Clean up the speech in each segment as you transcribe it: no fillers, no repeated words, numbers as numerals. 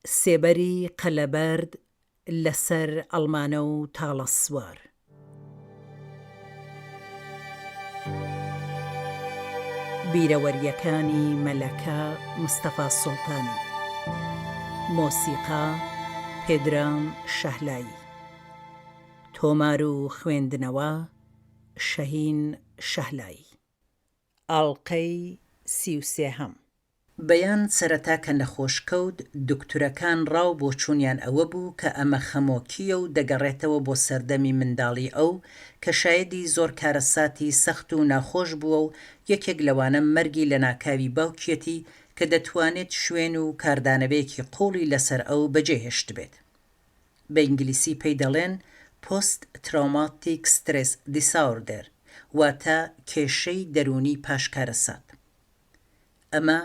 سێبەری قەلەبەرد لەسەر ئەڵمانە و تاڵە سوار. بیرەوەریەکانی مەلەکە مستەفا سوڵتانی. مۆسیقا پێدرام شەهلایی. تۆمار و خوێندنەوە شەهین شەهلایی. ئاڵلقەی 33. بەیان سەرەتا کە نەخۆشکەوت دکتورەکان ڕاو بۆ چوونیان ئەوە بوو کە ئەمە خەمۆکیە و دەگەڕێتەوە بۆ سەردەمی منداڵی ئەو کە شایەدی زۆر کارەساتی سەخت و ناخۆش بووە و یەکێک لەوانە مەرگی لە ناکاوی باوکیەتی کە دەتوانێت شوێن و کاردانەبەیەکی قوڵی لەسەر ئەو بەجێهێشت بێت. بە ئینگلیسی پێی دەڵێن پۆست ترۆماتیک سترێس دیساوردەر، واتە کێشەی دەرونی پاش کارەسات. ئەمە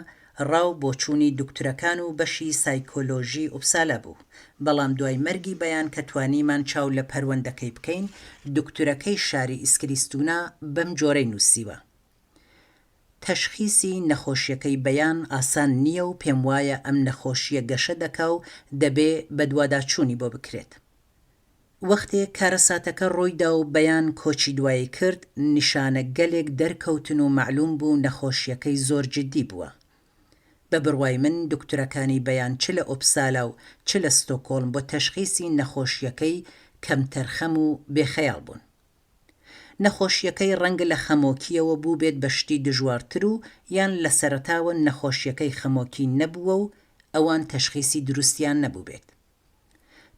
ڕاو بۆ چوونی دکتورەکان و بەشی سایکۆلۆژی ئوپسالا بوو، بەڵام دوای مەرگی بەیان کە توانیمان چاو لە پەروەندەکەی بکەین، دکتورەکەی شاری ئیسکریستونا بەم جۆرەی نووسیوە: تەشخیصی نەخۆشیەکەی بەیان ئاسان نییە و پێم وایە ئەم نەخۆشیە گەشە دەکا و دەبێ بە دوواداچوونی بۆ بکرێت. وەختێک کارەساتەکە ڕۆیدا و بەیان کۆچی دوایی کرد، نیشانە گەلێک دەرکەوتن و معلوم بوو نەخۆشیەکەی زۆر جددی بووە. بە بڕوای من دکتورەکانی بەیان چ لە ئۆپسالا و چ لە ستۆکۆڵم بۆ تەشخیصی نەخۆشیەکەی کەم تەرخەم و بێخەیاڵ بوون. نەخۆشیەکەی ڕەنگە لە خەمۆکیەوە بوو بێت بە شتی دژوارتر و یان لە سەرەتاوە نەخۆشیەکەی خەمۆکی نەبووە و ئەوان تەشخیصی دروستیان نەبوو بێت.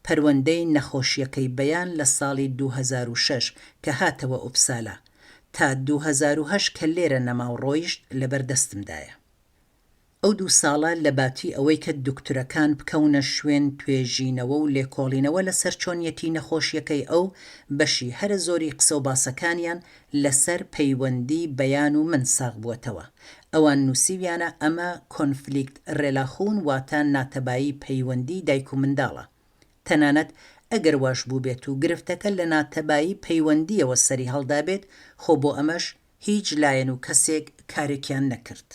پەروەندەی نەخۆشیەکەی بەیان لە ساڵی 2006 کە هاتەوە ئوپسالا تا 2008 کە لێرە نەماو ڕۆیشت لەبەردەستمدایە. ئەو 2 ساڵە لە باتی ئەوەی کە دکتورەکان بکەونە شوێن توێژینەوە و لێکۆڵینەوە لەسەر چۆنیەتی نەخۆشیەکەی ئەو، بەشی هەرە زۆری قسە و باسەکانیان لەسەر پەیوەندی بەیان و من ساغ بووەتەوە. ئەوان نووسیویانە ئەمە کۆنفلیکت ڕێلاخوون، واتە ناتەبایی پەیوەندی دایک و منداڵە. تەنانەت ئەگەر واش بوو بێت و گرفتەکە لە ناتەبایی پەیوەندیەوە سەری هەڵدا بێت، خۆ بۆ ئەمەش هیچ لایەن و کەسێک کارێکیان نەکرد.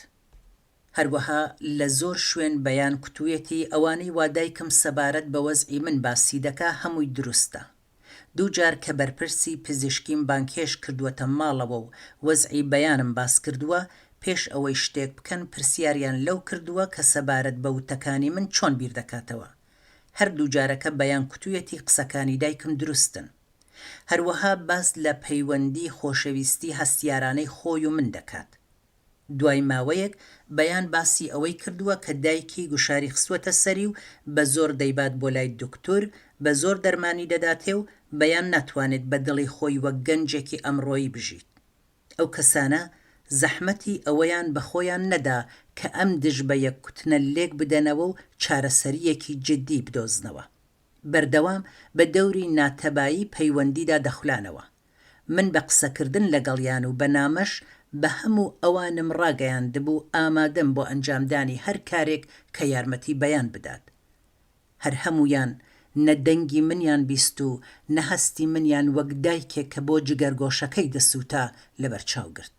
هەروەها لە زۆر شوێن بەیان کوتوویەتی ئەوانەی وا دایکم سەبارەت بە وەزعی من باسی دەکا هەمووی دروستە. 2 جار کە بەرپرسی پزیشکیم بانکێش کردووەتە ماڵەوە و وەزعی بەیانم باس کردووە، پێش ئەوەی شتێک بکەن پرسیاریان لەو کردووە کە سەبارەت بە وتەکانی من چۆن بیر دەکاتەوە. هەردوو جارەکە بەیان کوتوویەتی قسەکانی دایکم دروستن. هەروەها باس لە پەیوەندی خۆشەویستی هەستیارانەی خۆی و من دەکات. دوای ماوەیەک بەیان باسی ئەوەی کردووە کە دایکی گوشاری خستووەتە سەری و بە زۆر دەیبات بۆ لای دکتۆر، بە زۆر دەرمانی دەداتێ و بەیان ناتوانێت بە دڵی خۆی وەک گەنجێکی ئەمڕۆیی بژیت. ئەو کەسانە زەحمەتی ئەوەیان بە خۆیان نەدا کە ئەم دژ بە یەک کوتنە لێک بدەنەوە و چارەسەریەکی جددی بدۆزنەوە. بەردەوام بە دەوری ناتەبایی پەیوەندیدا دەخولانەوە. من بە قسەکردن لەگەڵیان و بە نامەش بە هەموو ئەوانم ڕاگەیاندبوو ئامادەم بۆ ئەنجامدانی هەر کارێک کە یارمەتی بەیان بدات. هەر هەمویان نەدەنگی منیان بیست و نەهەستی منیان وەک دایکێک کە بۆ جگەرگۆشەکەی دەسووتا لەبەرچاو گرت.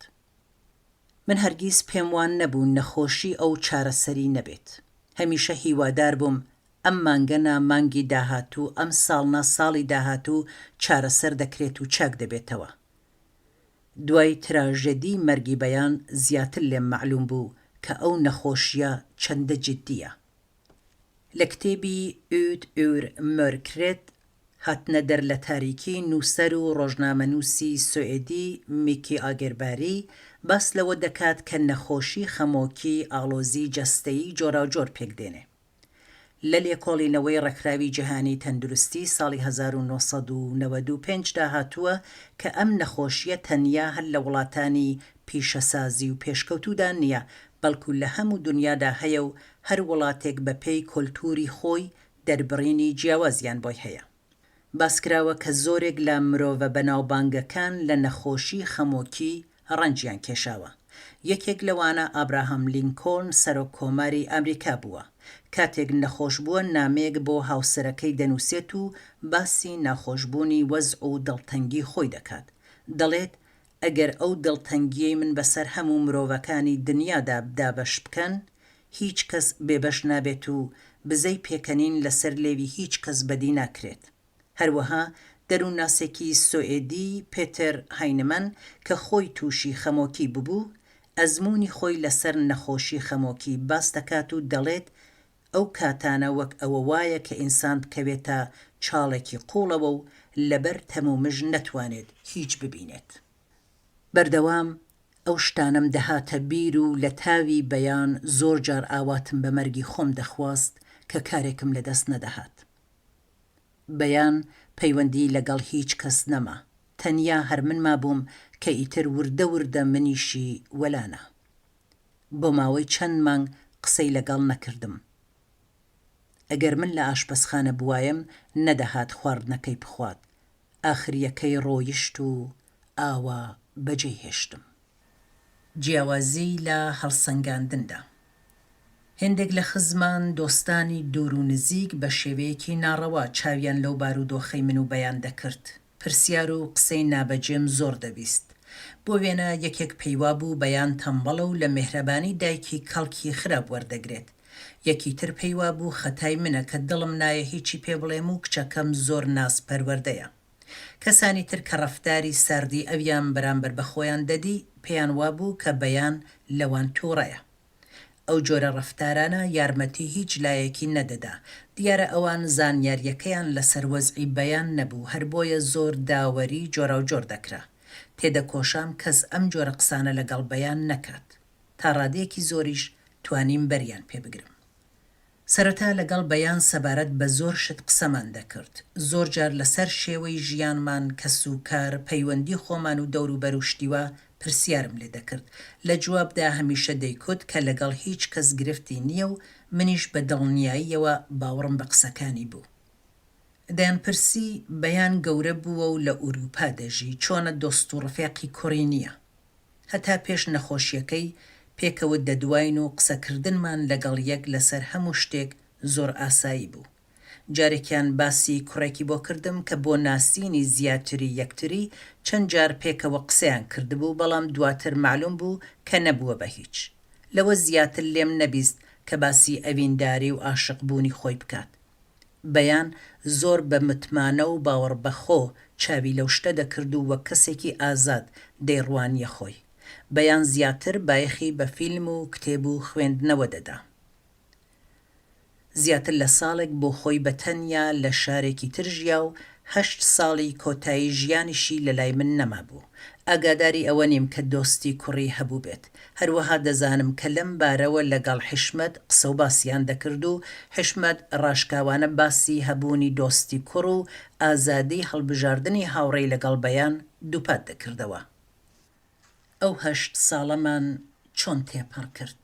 من هەرگیز پێم وان نەبوو نەخۆشی ئەو چارەسەری نەبێت. هەمیشە هیوادار بووم ئەم مانگە نا مانگی داهاتوو، ئەم ساڵ نا ساڵی داهاتوو چارەسەر دەکرێت و چاک دەبێتەوە. دوای تراژێدی مەرگی بەیان زیاتر لێم معلوم بوو کە ئەو نەخۆشیە چەندە جددیە. لە کتێبی ئوت ئور مۆرکرێت هاتنە دەر لە تاریکی نووسەر و ڕۆژنامەنووسی سوئێدی میکی ئاگەرباری باس لەوە دەکات کە نەخۆشی خەمۆکی ئاڵۆزی جەستەیی جۆراوجۆر پێکدێنێ. لە لێکۆڵینەوەی ڕێکخراوی جیهانی تەندروستی ساڵی 1995 دا هاتووە کە ئەم نەخۆشیە تەنیا هەر لە وڵاتانی پیشەسازی و پێشکەوتوودا نییە، بەڵکو لە هەموو دنیادا هەیە و هەر وڵاتێک بە پێی کۆلتوری خۆی دەربڕینی جیاوازیان بۆی هەیە. باسکراوە کە زۆرێک لە مرۆڤە بەناوبانگەکان لە نەخۆشی خەمۆکی ڕەنجیان کێشاوە. یەکێک لەوانە ئابراهام لینکۆڵن سەرۆک کۆماری ئەمریکا بووە. کاتێک نەخۆش بووە نامەیەک بۆ هاوسەرەکەی دەنووسێت و باسی ناخۆشبوونی وەزع و دڵتەنگی خۆی دەکات. دەڵێت ئەگەر ئەو دڵتەنگیەی من بەسەر هەموو مرۆڤەکانی دنیادا دابەش بکەن، هیچ کەس بێبەش نابێت و بزەی پێکەنین لەسەر لێوی هیچ کەس بەدی ناکرێت. هەروەها دەروونناسێکی سوئێدی پێتر هاینەمەن کە خۆی تووشی خەمۆکی ببوو، ئەزموونی خۆی لەسەر نەخۆشی خەمۆکی باس دەکات و دەڵێت ئەو کاتانە وەک ئەوە وایە کە ئینسان بکەوێتە چاڵێکی قوڵەوە و لەبەر تەمومژ نەتوانێت هیچ ببینێت. بەردەوام ئەو شتانم دەهاتە بیر و لە تاوی بەیان زۆر جار ئاواتم بە مەرگی خۆم دەخواست کە کارێکم لەدەست نەدەهات. بەیان پەیوەندی لەگەڵ هیچ کەس نەما، تەنیا هەر من مابووم کە ئیتر وردە وردە منیشی وەلانە. بۆ ماوەی چەند مانگ قسەی لەگەڵ نەکردم. ئەگەر من لە ئاشپەزخانە بوایم نەدەهات خواردنەکەی بخوات. ئاخریەکەی ڕۆیشت و ئاوا بەجێ هێشتم. جیاوازی لە هەڵسەنگاندندا. هێندێک لە خزمان دۆستانی دوور و نزیک بە شێوەیەکی ناڕەوا چاویان لەو بارودۆخەی من و بەیان دەکرد. پرسیار و قسەی نابەجێم زۆر دەبیست. بۆ وێنە یەکێک پەیوا بوو بەیان تەمبەڵە و لە مێهرەبانی دایکی کەڵکی خراپ وەردەگرێت. یەکی تر پەیوا بوو خەتای منە کە دڵم نایە هیچی پێ بڵێم و کچەکەم زۆر ناسپەروەردەیە. کەسانی تر کە ڕەفتاری ساردی ئەویان بەرامبەر بە خۆیان دەدی پێیان وابوو کە بەیان لەوان تووڕەیە. ئەو جۆرە ڕەفتارانە یارمەتی هیچ لایەکی نەدەدا. دیارە ئەوان زانیاریەکەیان لەسەر وەزعی بەیان نەبوو، هەر بۆیە زۆر داوەری جۆرا و جۆر دەکرا. تێدەکۆشام کەس ئەم جۆرە قسانە لەگەڵ بەیان نەکات. تا ڕادەیەکی زۆریش توانیم بەریان پێ بگرم. سەرەتا لەگەڵ بەیان سەبارەت بە زۆر شت قسەمان دەکرد. زۆر جار لەسەر شێوەی ژیانمان کە سوکار پەیوەندی خۆمان و دەور و بەروشتیوە پرسیارم لێ دەکرد. لە جوابدا هەمیشە دەیکوت کە لەگەڵ هیچ کەس گرفتی نییە و منیش بە دڵنیاییەوە باوەڕم بە قسەکانی بوو. دەیانپرسی بەیان گەورە بووە و لە ئوروپا دەژی، چۆنە دۆست و ڕفێقی کوڕی نییە. هەتا پێش نەخۆشیەکەی پێکەوت دەدواین و قسەکردنمان لەگەڵ یەک لەسەر هەموو شتێک زۆر ئاسایی بوو. جارێکیان باسی کوڕێکی بۆ کردم کە بۆ ناسینی زیاتری یەکتری چەند جار پێکەوە قسەیان کردبوو، بەڵام دواتر معلوم بوو کە نەبووە بە هیچ. لەوە زیاتر لێم نەبیست کە باسی ئەوینداری و عاشقبوونی خۆی بکات. بەیان زۆر بە متمانە و باوەڕ بەخۆ چاوی لەو شتە دەکرد و وەک کەسێکی ئازاد دەیڕوانیە خۆی. بەیان زیاتر بایەخی بە فیلم و کتێب و خوێندنەوە دەدا. زیاتر لە ساڵێک بۆ خۆی بەتەنیا لە شارێکی تر ژیا و 8 ساڵی کۆتایی ژیانیشی لە لای من نەما بوو. ئاگاداری ئەوە نیم کە دۆستی کوڕی هەبوو بێت. هەروەها دەزانم کە لەم بارەوە لەگەڵ حشمەت قسە و باسییان دەکرد و حشمەت ڕاشکاوانە باسی هەبوونی دۆستی کوڕ و ئازادی هەڵبژاردننی هاوڕێی لەگەڵ بەیان دووپات دەکردەوە. ئەو 8 ساڵەمان چۆن تێپەڕ کرد.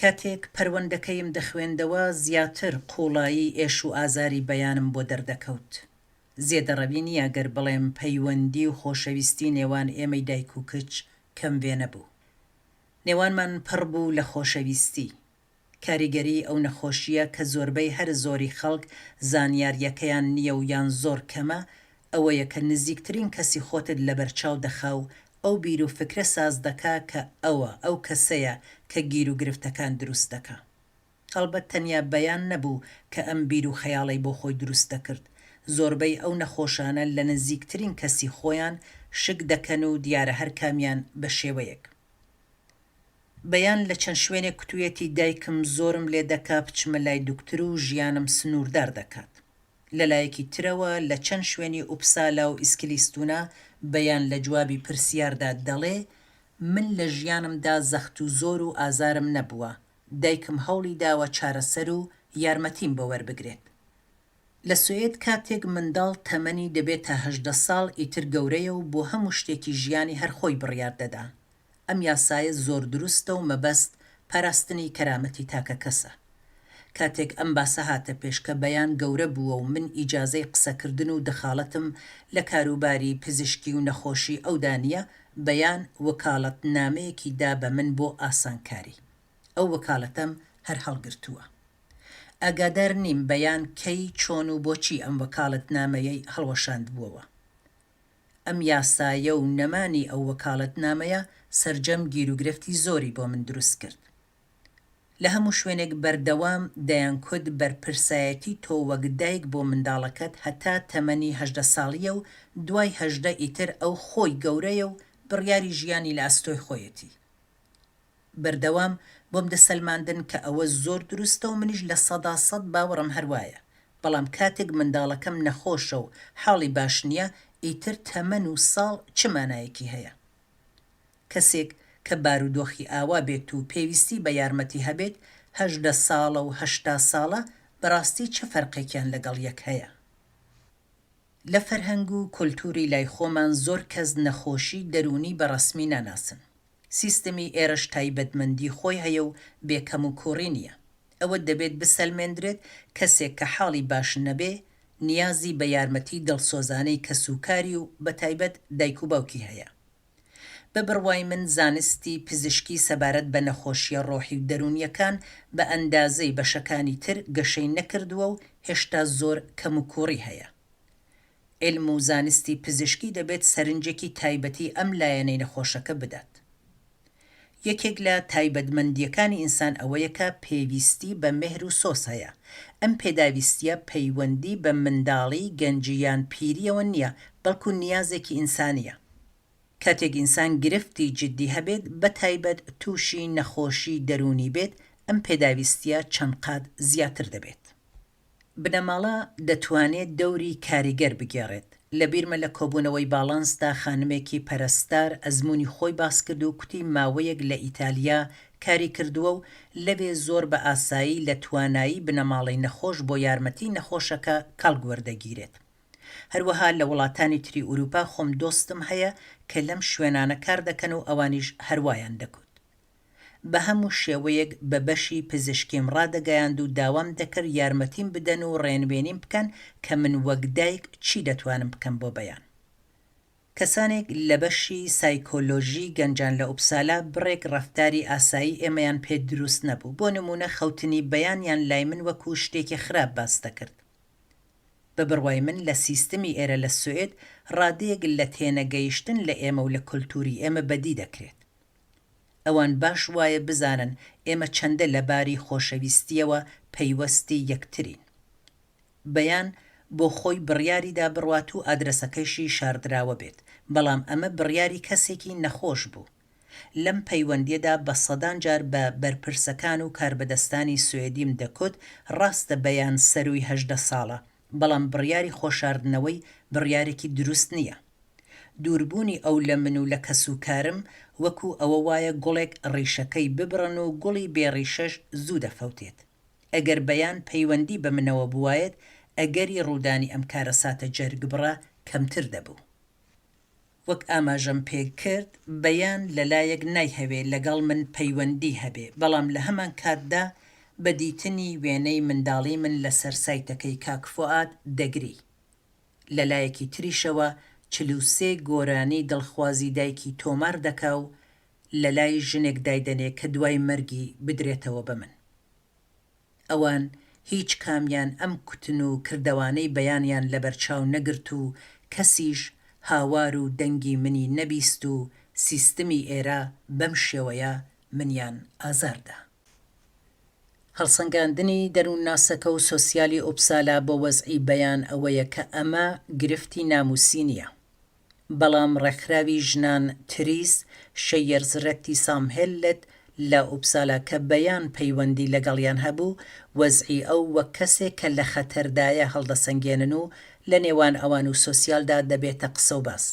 کاتێک پەروەندەکەیم دەخوێندەوە زیاتر قوڵایی ئێش و ئازاری بەیانم بۆ دەردەکەوت. زێدەڕەوی نییە گەر بڵێم پەیوەندی و خۆشەویستی نێوان ئێمەی دایک و کچ کەم وێ نەبوو. نێوانمان پڕ بوو لە خۆشەویستی. کاریگەری ئەو نەخۆشیە کە زۆربەی هەر زۆری خەڵک زانیاریەکەیان نییە و یان زۆر کەمە، ئەوەیە کە نزیکترین کەسی خۆتت لە بەرچاو دەخا و ئەو بیر و فکرە ساز دەکا کە ئەو کەسەیە کە گیر و گرفتەکان دروست دەکا. هەڵبەت تەنیا بەیان نەبوو کە ئەم بیر و خەیاڵی بۆ خۆی دروست دەکرد. زۆربەی ئەو نەخۆشانە لە نزیکترین کەسی خۆیان شک دەکەن و دیارە هەر کامیان بە شێوەیەک. بەیان لە چەند شوێنێک کوتوویەتی دایکم زۆرم لێ دەکا بچمە لای دوکتر و ژیانم سنووردار دەکات. لەلایەکی ترەوە لە چەند شوێنی ئوپسالا و ئیسکلیستونا بەیان لە جوابی پرسیاردا دەڵێ من لە ژیانمدا زەخت و زۆر و ئازارم نەبووە. دایکم هەوڵی داوە چارەسەر و یارمەتیم بە وەربگرێت. لە سوێد کاتێک منداڵ تەمەنی دەبێت تا 18 ساڵ ئیتر گەورەیە و بۆ هەموو شتێکی ژیانی هەر خۆی بڕیار دەدا. ئەم یاسایە زۆر دروستە و مەبەست پاراستنی کەرامەتی تاکە کەسە. کاتێک ئەم باسە هاتە پێش کە بەیان گەورە بووە و من ئیجازەی قسەکردن و دەخاڵەتم لە کاروباری پزیشکی و نەخۆشی ئەودانیە، بەیان وەکاڵەت نامەیەکی دا بە من بۆ ئاسانکاری. ئەو وەکاڵەتەم هەر هەڵگرتووە. ئاگادار نیم بەیان کەی چۆن و بۆچی ئەم وەکاڵەت نامەیەی هەڵوەشاند بووەوە. ئەم یاسایە و نەمانی ئەو وەکاڵەت نامەیە سەرجەم گیر و گرفتی زۆری بۆ من دروست کرد. لە هەموو شوێنێک بەردەوام دەیانکوت بەرپرسایەتی تۆ وەک دایک بۆ منداڵەکەت هەتا تەمەنی 18 ساڵیە و دوای 18 ئیتر ئەو خۆی گەورەیە و بڕیاری ژیانی لە ئەستۆی خۆیەتی. بەردەوام بۆم دەسەلماندن کە ئەوە زۆر دروستە و منیش لە 100% باوەڕم هەروایە، بەڵام کاتێک منداڵەکەم نەخۆشە و حاڵی باش نییە ئیتر تەمەن و ساڵ چ مانایەکی هەیە؟ کەسێک کە بارودۆخی ئاوا بێت و پێویستی بە یارمەتی هەبێت 18 ساڵە و 80 ساڵە بەڕاستی چه فەرقێکیان لەگەڵ یەک هەیە؟ لە فەرهەنگ و کولتوری لای خۆمان زۆر کەس نەخۆشی دەرونی بەڕەسمی ناناسن. سیستمی ئێرەش تایبەتمەندی خۆی هەیە و بێکەم و کوڕی نییە. ئەوە دەبێت بسەلمێنرێت کەسێک کە حاڵی باش نەبێ نیازی بە یارمەتی دڵسۆزانەی کەسوکاری و بە تایبەت دایک و باوکی هەیە. بە بڕوای من زانستی پزیشکی سەبارەت بە نەخۆشیە ڕۆحی و دەرونیەکان بە ئەندازەی بەشەکانی تر گەشەی نەکردووە و هێشتا زۆر کەم و کوڕی هەیە. علم و زانستی پزیشکی دەبێت سەرنجێکی تایبەتی ئەم لایەنەی نەخۆشەکە بدات. یەکێک لە تایبەتمەندیەکانی ئینسان ئەوەیە کە پێویستی بە مێهر و سۆس هەیە. ئەم پێداویستیە پەیوەندی بە منداڵی گەنجیان پیریەوە نییە، بەڵکو نیازێکی ئینسانیە. کاتێک ئینسان گرفتی جددی هەبێت بە تایبەت تووشی نەخۆشی دەرونی بێت ئەم پێداویستیە چەند قات زیاتر دەبێت. بنەماڵە دەتوانێت دەوری کاریگەر بگێڕێت. لە بیرمە لە کۆبوونەوەی باڵانسدا خانمێکی پەرستار ئەزمموی خۆی باس کرد و کوتی ماوەیەک لە ئیتالیا کاری کردووە و لەوێ زۆر بە ئاسایی لە توانایی بنەماڵی نەخۆش بۆ یارمەتی نەخۆشەکە کاڵگوەردەگیرێت. هەروەها لە وڵاتانی تری ئوروپا خۆم دۆستم هەیە کە لەم شوێنانە کار دەکەن و ئەوانیش هەروایان دەکوت. بە هەموو شێوەیەک بە بەشی پزیشکیم ڕادەگەیاند و داوام دەکرد یارمەتیم بدەن و ڕێنوێنیم بکەن کە من وەک دایک چی دەتوانم بکەم بۆ بەیان. کەسانێک لە بەشی سایکۆلۆژی گەنجان لە ئوپسالا بڕێک ڕەفتاری ئاسایی ئێمەیان پێ دروست نەبوو. بۆ نمونە خەوتنی بەیانیان لای من وەکو شتێکی خراپ باس دەکرد. بە بڕوای من لە سیستمی ئێرە لە سوئێد ڕادەیەک لە تێنەگەیشتن لە ئێمە و لە کولتوری ئێمە بەدی دەکرێت. ئەوان باش وایە بزانن ئێمە چەندە لە باری خۆشەویستیەوە پەیوەستی یەکترین. بەیان بۆ خۆی بڕیاریدا بڕوات و ئادرسەکەیشی شاردراوە بێت، بەڵام ئەمە بڕیاری کەسێکی نەخۆش بوو. لەم پەیوەندیەدا بە سەدان جار بە بەرپرسەکان و کاربەدەستانی سوێدیم دەکوت ڕاستە بەیان سەروی 18 ساڵە، بەڵام بڕیاری خۆشاردنەوەی بڕیارێکی دروست نییە. دووربوونی ئەو لە من و لە کەسوکارم وەکو ئەوە وایە گوڵێک ڕیشەکەی ببڕن و گوڵی بێڕیشەش زوو دەفەوتێت. ئەگەر بەیان پەیوەندی بە منەوە بوایەت ئەگەری ڕوودانی ئەم کارەساتە جەرگبڕە کەمتر دەبوو. وەک ئاماژەم پێ کرد بەیان لەلایەک نایهەوێ لەگەڵ من پەیوەندی هەبێ، بەڵام لە هەمان کاتدا بە دیتنی وێنەی منداڵی من لەسەر سایتەکەی کاک فواد دەگری. لەلایەکی تریشەوە 43 گۆرانی دڵخوازی دایکی تۆمار دەکا و لە لای ژنێک دایدەنێ کە دوای مەرگی بدرێتەوە بە من. ئەوان هیچ کامیان ئەم کوتن و کردەوانەی بەیانیان لەبەرچاو نەگرت و کەسیش هاوار و دەنگی منی نەبیست و سیستمی ئێرە بەم شێوەیە منیان ئازاردا. هەڵسەنگاندنی دەروونناسەکە و سۆسیالی ئوپسالا بۆ وەزعی بەیان ئەوەیە کە ئەمە گرفتی ناموسی نییە. بەڵام ڕێکخراوی ژنان تریس شەیەرزرەتی سامهێلت لە ئوپسالا کە بەیان پەیوەندی لەگەڵیان هەبوو وەزعی ئەو وەک کەسێک کە لە خەتەردایە هەڵدەسەنگێنن و لە نێوان ئەوان و سۆسیالدا دەبێتە قسە و باس.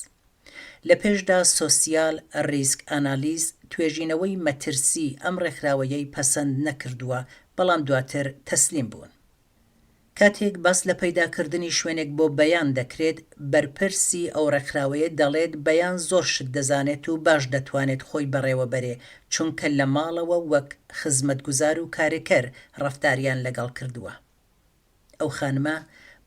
لە پێشدا سۆسیال ریسک ئانالیز توێژینەوەی مەترسی ئەم ڕێکخراوەیەی پەسەند نەکردووە، بەڵام دواتر تەسلیم بوون. کاتێک باس لە پەیداکردنی شوێنێک بۆ بەیان دەکرێت بەرپرسی ئەو ڕێکخراوەیە دەڵێت بەیان زۆر شت دەزانێت و باش دەتوانێت خۆی بەڕێوە بەرێ، چونکە لە ماڵەوە وەک خزمەتگوزار و کارێکەر ڕەفتاریان لەگەڵ کردووە. ئەو خانمە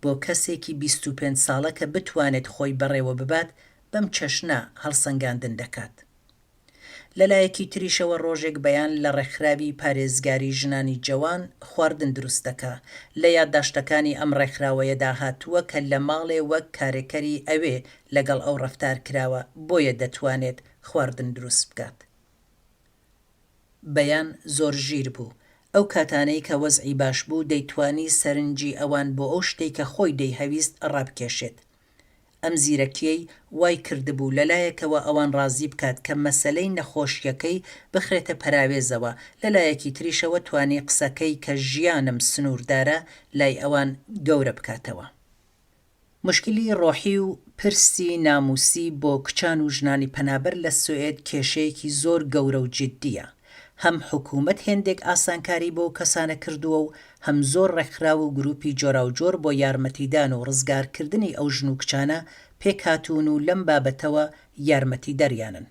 بۆ کەسێکی 25 ساڵە کە بتوانێت خۆی بەڕێوە ببات بەم چەشنە هەڵسەنگاندن دەکات. لەلایەکی تریشەوە ڕۆژێک بەیان لە ڕێکخراوی پارێزگاری ژنانی جەوان خواردن دروست دەکا. لە یادداشتەکانی ئەم ڕێکخراوەیەدا هاتووە کە لە ماڵێ وەک کارێکەری ئەوێ لەگەڵ ئەو ڕەفتار کراوە، بۆیە دەتوانێت خواردن دروست بکات. بەیان زۆر ژیر بوو. ئەو کاتانەی کە وەزعی باش بوو دەیتوانی سەرنجی ئەوان بۆ ئەو شتەی کە خۆی دەیهەویست ڕابکێشێت. ئەم زیرەکیەی وای کردبوو لەلایەکەوە ئەوان ڕازی بکات کە مەسەلەی نەخۆشیەکەی بخرێتە پەراوێزەوە، لەلایەکی تریشەوە توانی قسەکەی کە ژیانم سنووردارە لای ئەوان گەورە بکاتەوە. مشکلی ڕۆحی و پرسی ناموسی بۆ کچان و ژنانی پەنابەر لە سوئێد کێشەیەکی زۆر گەورە و جددیە. هەم حکوومەت هێندێک ئاسانکاری بۆ کەسانە کردووە و هەم زۆر ڕێکخراو و گروپی جۆراوجۆر بۆ یارمەتیدان و ڕزگارکردنی ئەو ژن و کچانە پێکهاتوون و لەم بابەتەوە یارمەتی دەریانن.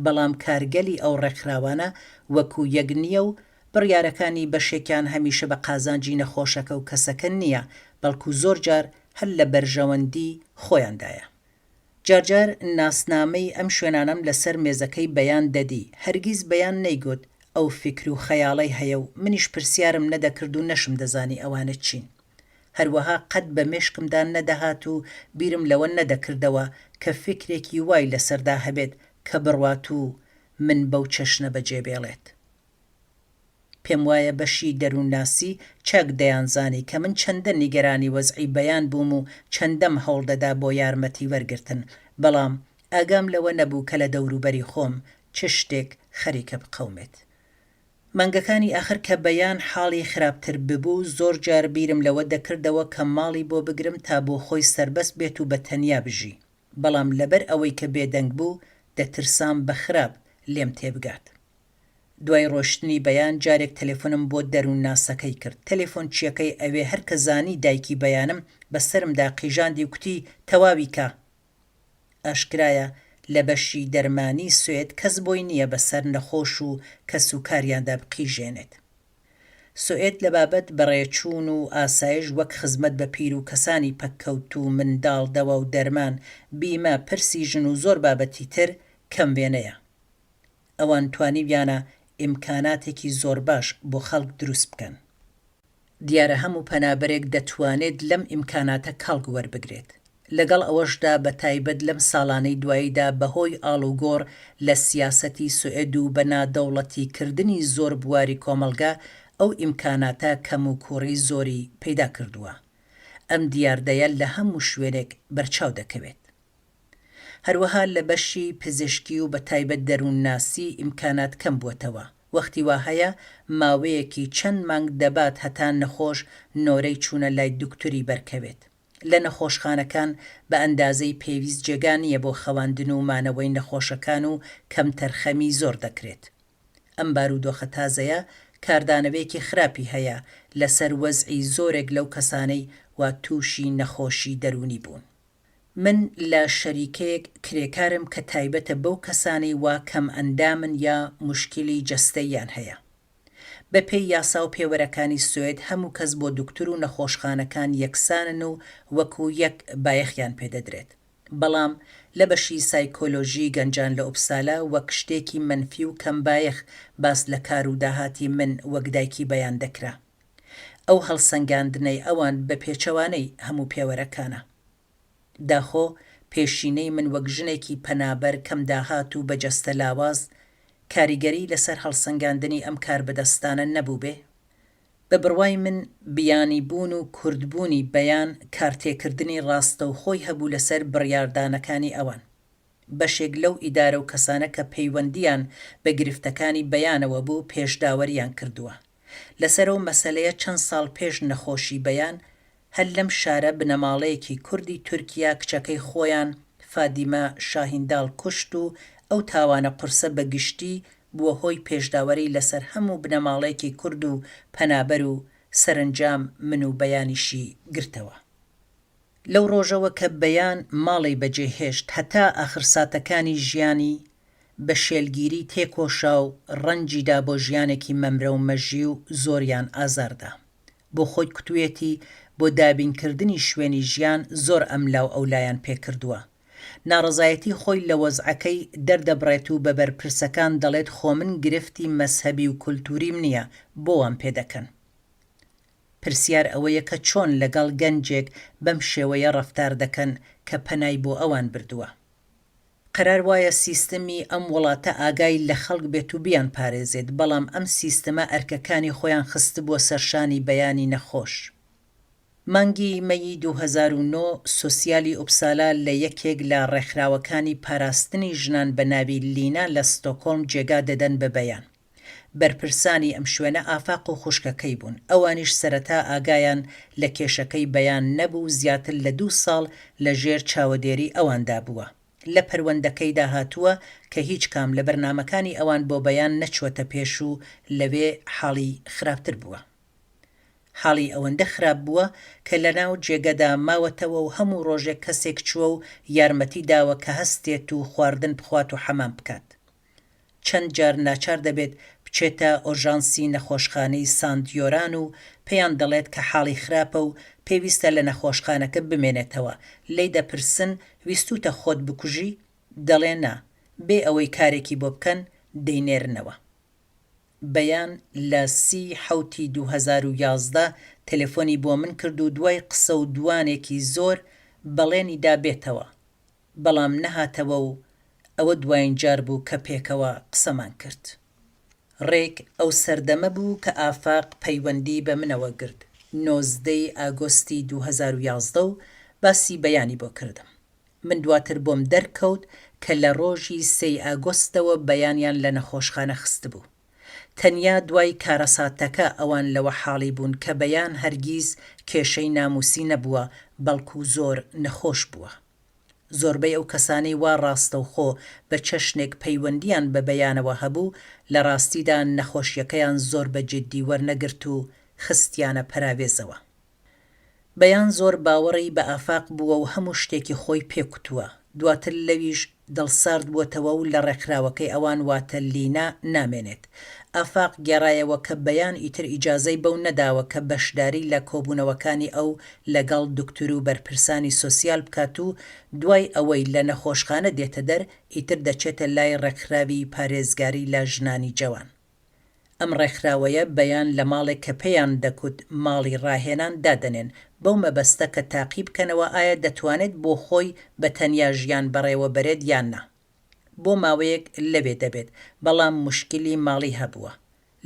بەڵام کارگەلی ئەو ڕێکخراوانە وەکو یەک نییە و بڕیارەکانی بەشێکیان هەمیشە بە قازانجی نەخۆشەکە و کەسەکە نییە، بەڵکو زۆر جار هەر لە بەرژەوەندی خۆیاندایە. جارجار ناسنامەی ئەم شوێنانەم لەسەر مێزەکەی بەیان دەدی، هەرگیز بەیان نەیگوت ئەو فکر و خەیاڵەی هەیە و منیش پرسیارم نەدەکرد و نەشم دەزانی ئەوانە چین. هەروەها قەت بە مێشکمدان نەدەهات و بیرم لەوە نەدەکردەوە کە فکرێکی وای لەسەردا هەبێت کە بڕوات و من بەو چەشنە بەجێ بێڵێت. پێم وایە بەشی دەروونناسی چاک دەیانزانی کە من چەندە نیگەرانی وەزعی بەیان بووم و چەندەم هەوڵدەدا بۆ یارمەتی وەرگرتن، بەڵام ئاگام لەوە نەبوو کە لە دەوروبەری خۆم چ شتێک خەریکە بقەومێت. مانگەکانی ئاخر کە بەیان حاڵی خراپتر ببوو زۆر جار بیرم لەوە دەکردەوە کە ماڵی بۆ بگرم تا بۆ خۆی سەربەست بێت و بە تەنیا بژی، بەڵام لەبەر ئەوەی کە بێدەنگ بوو دەترسام بە خراپ لێم تێبگات. دوای ڕۆشتنی بەیان جارێک تەلێفۆنم بۆ دەروونناسەکەی کرد. تەلێفۆن چیەکەی ئەوێ هەر کە زانی دایکی بەیانم بەسرمدا قیژاندی و کوتی تەواوی کە. ئاشکرایە لە بەشی دەرمانی سوێد کەس بۆی نییە بەسەر نەخۆش و کەس و کاریاندا بقیژێنێت. سوئێد لە بابەت بەڕێچوون و ئاسایش وەک خزمەت بە پیر و کەسانی پەککەوت و منداڵ دەوە و دەرمان، بیمە، پرسی ژن و زۆر بابەتی تر کەم وێنەیە. ئەوان توانیویانە ئیمکاناتێکی زۆر باش بۆ خەڵک دروست بکەن. دیارە هەموو پەنابەرێک دەتوانێت لەم ئیمکاناتە کەڵک وەربگرێت. لەگەڵ ئەوەشدا بە تایبەت لەم ساڵانەی دواییدا بەهۆی ئاڵوگۆڕ لە سیاسەتی سوئێد و بە نادەوڵەتیکردنی زۆر بواری کۆمەڵگا ئەو ئیمکاناتە کەم و کوڕی زۆری پەیدا کردووە. ئەم دیاردەیە لە هەموو شوێنێک بەرچاو دەکەوێت. هەروەها لە بەشی پزیشکی و بە تایبەت دەروونناسی ئیمکانات کەم بووەتەوە. وەختی وا هەیە ماوەیەکی چەند مانگ دەبات هەتا نەخۆش نۆرەی چوونە لای دوکتوری بەرکەوێت. لە نەخۆشخانەکان بە ئەندازەی پێویست جێگا نییە بۆ خەواندن و مانەوەی نەخۆشەکان و کەم تەرخەمی زۆر دەکرێت. ئەم بارودۆخە تازەیە کاردانەوەیەکی خراپی هەیە لەسەر وەزعی زۆرێک لەو کەسانەی وا تووشی نەخۆشی دەرونی بوون. من لە شەریکەیەک کرێکارم کە تایبەتە بەو کەسانەی وا کەم ئەندامن یا مشکلی جەستەییان هەیە. بە پێی یاسا و پێوەرەکانی سوێد هەموو کەس بۆ دوکتور و نەخۆشخانەکان یەکسانن و وەکو یەک بایەخیان پێدەدرێت. بەڵام لە بەشی سایکۆلۆژی گەنجان لە ئوپسالا وەک شتێکی مەنفی و کەم بایەخ باس لە کار و داهاتی من وەک دایکی بەیان دەکرا. ئەو هەڵسەنگاندنەی ئەوان بە پێچەوانەی هەموو پێوەرەکانە. داخۆ پێشینەی من وەک ژنێکی پەنابەر کەم داهات و بەجەستە لاواز کاریگەری لەسەر هەڵسەنگاندنی ئەم کار بەدەستانە نەبوو بێ. بە بڕوای من بیانی بوون و کوردبوونی بەیان کارتێکردنی ڕاستە و خۆی هەبوو لەسەر بڕیاردانەکانی ئەوان. بەشێک لەو ئیدارە و کەسانە کە پەیوەندیان بە گرفتەکانی بەیانەوە بوو پێشداوەریان کردووە. لەسەرەوە مەسەلەیە چەند ساڵ پێش نەخۆشی بەیان هەر لەم شارە بنەماڵەیەکی کوردی تورکیا کچەکەی خۆیان فادیمە شاهینداڵ کوشت و ئەو تاوانە قورسە بە گشتی بووە هۆی پێشداوەری لەسەر هەموو بنەماڵەیەکی کورد و پەنابەر و سەرنجام من و بەیانیشی گرتەوە. لەو ڕۆژەوە کە بەیان ماڵی بەجێهێشت هەتا ئاخر ساتەکانی ژیانی بە شێلگیری تێکۆشا و ڕەنجیدا بۆ ژیانێکی مەمرە و مەژی و زۆریان ئازاردا. بۆ خۆی کتوێتی بۆ دابینکردنی شوێنی ژیان زۆر ئەملاو ئەولایان پێکردووە. ناڕەزایەتی خۆی لە وەزعەکەی دەردەبڕێت و بە بەرپرسەکان دەڵێت خۆ من گرفتی مەسهەبی و کولتوریم نییە، بۆوام پێدەکەن. پرسیار ئەوەیە کە چۆن لەگەڵ گەنجێک بەم شێوەیە ڕەفتار دەکەن کە پەنای بۆ ئەوان بردووە. قەرار وایە سیستەمی ئەم وڵاتە ئاگای لە خەڵک بێت و بیان پارێزێت، بەڵام ئەم سیستەمە ئەرکەکانی خۆیان خست بووە سەرشانی بەیانی نەخۆش. مانگی مەیی 2009 سۆسیالی ئوپسالا لە یەکێک لە ڕێکخراوەکانی پاراستنی ژنان بە ناوی لینا لە ستۆکۆلم جێگا دەدەن بە بەیان. بەرپرسانی ئەم شوێنە ئافاق و خوشکەکەی بوون، ئەوانیش سەرەتا ئاگایان لە کێشەکەی بەیان نەبوو، زیاتر لە 2 ساڵ لە ژێر چاوەدێری ئەواندا بووە. لە پەروەندەکەیدا هاتووە کە هیچ کام لە بەرنامەکانی ئەوان بۆ بەیان نەچوەتە پێش و لەوێ حاڵی خراپتر بووە. حاڵی ئەوەندە خراپ بووە کە لە ناو جێگەدا ماوەتەوە و هەموو ڕۆژێک کەسێک چووە و یارمەتی داوە کە هەستێت و خواردن بخوات و حەمام بکات. چەند جار ناچار دەبێت بچێتە ئۆژانسی نەخۆشخانەی ساندیۆران و پێیان دەڵێت کە حاڵی خراپە و پێویستە لە نەخۆشخانەکە بمێنێتەوە. لێی دەپرسن ویستوتە خۆت بکوژی؟ دەڵێ نا، بێ ئەوەی کارێکی بۆ بکەن دەینێرنەوە. بەیان لە 30 2011 تەلێفۆنی بۆ من کرد و دوای قسە و دوانێکی زۆر بەڵێنی دابێتەوە، بەڵام نەهاتەوە و ئەوە دوایین جار بوو کە پێکەوە قسەمان کرد. ڕێک ئەو سەردەمە بوو کە ئافاق پەیوەندی بە منەوە گرت. 19 ئاگۆستی 2011 و باسی بەیانی بۆ کردم. من دواتر بۆم دەرکەوت کە لە ڕۆژی 3 ئاگۆستەوە بەیانیان لە نەخۆشخانە خست بوو. تەنیا دوای کارەساتەکە ئەوان لەوە حاڵی بوون کە بەیان هەرگیز کێشەی ناموسی نەبووە، بەڵکو زۆر نەخۆش بووە. زۆربەی ئەو کەسانەی وا ڕاستەوخۆ بە چەشنێک پەیوەندیان بە بەیانەوە هەبوو، لە ڕاستیدا نەخۆشیەکەیان زۆر بە جددی وەرنەگرت و خستیانە پەراوێزەوە. بەیان زۆر باوەڕی بە ئافاق بووە و هەموو شتێکی خۆی پێکوتووە. دواتر لەویش دڵسارد بووەتەوە و لە ڕێکخراوەکەی ئەوان واتە لینا نامێنێت. ئافاق گێڕایەوە کە بەیان ئیتر ئیجازەی بەو نەداوە کە بەشداری لە کۆبوونەوەکانی ئەو لەگەڵ دکتور و بەرپرسانی سۆسیال بکات و دوای ئەوەی لە نەخۆشخانە دێتە دەر ئیتر دەچێتە لای ڕێکخراوی پارێزگاری لە ژنانی جەوان. ئەم ڕێکخراوەیە بەیان لە ماڵێک کە پێیان دەکوت ماڵی ڕاهێنان دادەنێن، بەو مەبەستە کە تاقی بکەنەوە ئایا دەتوانێت بۆ خۆی بە تەنیا ژیان بەڕێوە بەرێت یان نا. بۆ ماوەیەک لەوێ دەبێت، بەڵام مشکلی ماڵی هەبووە.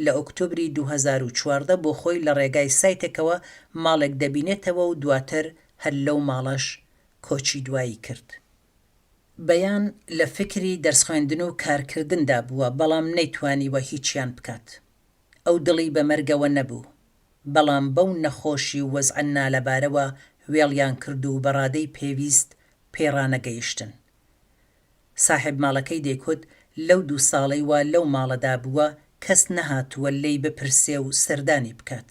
لە ئۆکتۆبری 2014 بۆ خۆی لە ڕێگای سایتێکەوە ماڵێک دەبینێتەوە و دواتر هەر لەو ماڵەش کۆچی دوایی کرد. بەیان لە فکری دەرسخوێندن و کارکردندا بووە، بەڵام نەیتوانیوە هیچیان بکات. ئەو دڵی بە مەرگەوە نەبوو، بەڵام بەو نەخۆشی و وەزعە نالەبارەوە وێڵیان کرد و بەڕادەی پێویست پێڕانەگەیشتن. ساحب ماڵەکەی دەیکوت لەو 2 ساڵەی وا لەو ماڵەدا بووە کەس نەهاتووە لێی بپرسێ و سەردانی بکات.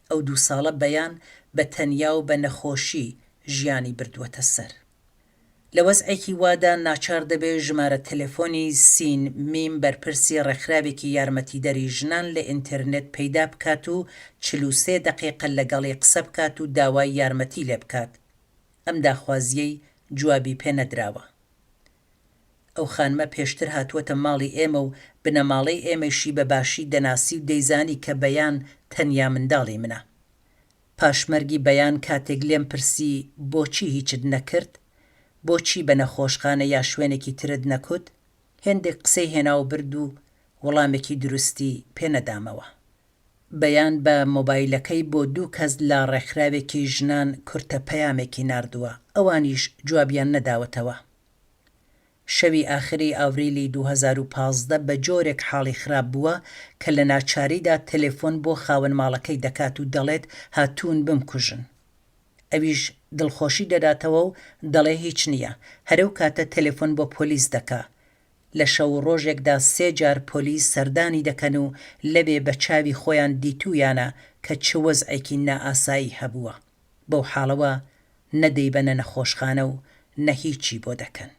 ئەو 2 ساڵە بەیان بە تەنیا و بە نەخۆشی ژیانی بردووەتە سەر. لە وەزعێکی وادا ناچار دەبێ ژمارە تەلێفۆنی سین میم بەرپرسی ڕێکخراوێکی یارمەتیدەری ژنان لە ئینتەرنێت پەیدا بکات و 43 دقیقە لەگەڵی قسە بکات و داوای یارمەتی لێ بکات. ئەم داخوازیەی جوابی پێ نەدراوە. ئەو خانمە پێشتر هاتووەتە ماڵی ئێمە و بنەماڵەی ئێمەشی بەباشی دەناسی و دەیزانی کە بەیان تەنیا منداڵی منە. پاشمەرگی بەیان کاتێک لێم پرسی بۆچی هیچت نەکرد، بۆچی بە نەخۆشخانە یا شوێنێکی ترت نەکوت، هێندێک قسەی هێنا و برد و وەڵامێکی دروستی پێ نەدامەوە. بەیان بە مۆبایلەکەی بۆ 2 کەس لە ڕێکخراوێکی ژنان کورتە پەیامێکی ناردووە، ئەوانیش جوابیان نەداوەتەوە. شەوی ئاخری ئاوریلی 2015 بە جۆرێک حاڵی خراپ بووە کە لە ناچاریدا تەلێفۆن بۆ خاوەن ماڵەکەی دەکات و دەڵێت هاتوون بمکوژن. ئەویش دڵخۆشی دەداتەوە و دەڵێ هیچ نییە. هەرەو کاتە تەلێفۆن بۆ پۆلیس دەکا. لە شەو ڕۆژێکدا 3 جار پۆلیس سەردانی دەکەن و لەبێ بە چاوی خۆیان دیتویانە کە چ وەزعێکی نائاسایی هەبووە. بەو حاڵەوە نەدەیبەنە نەخۆشخانە و نە هیچی بۆ دەکەن.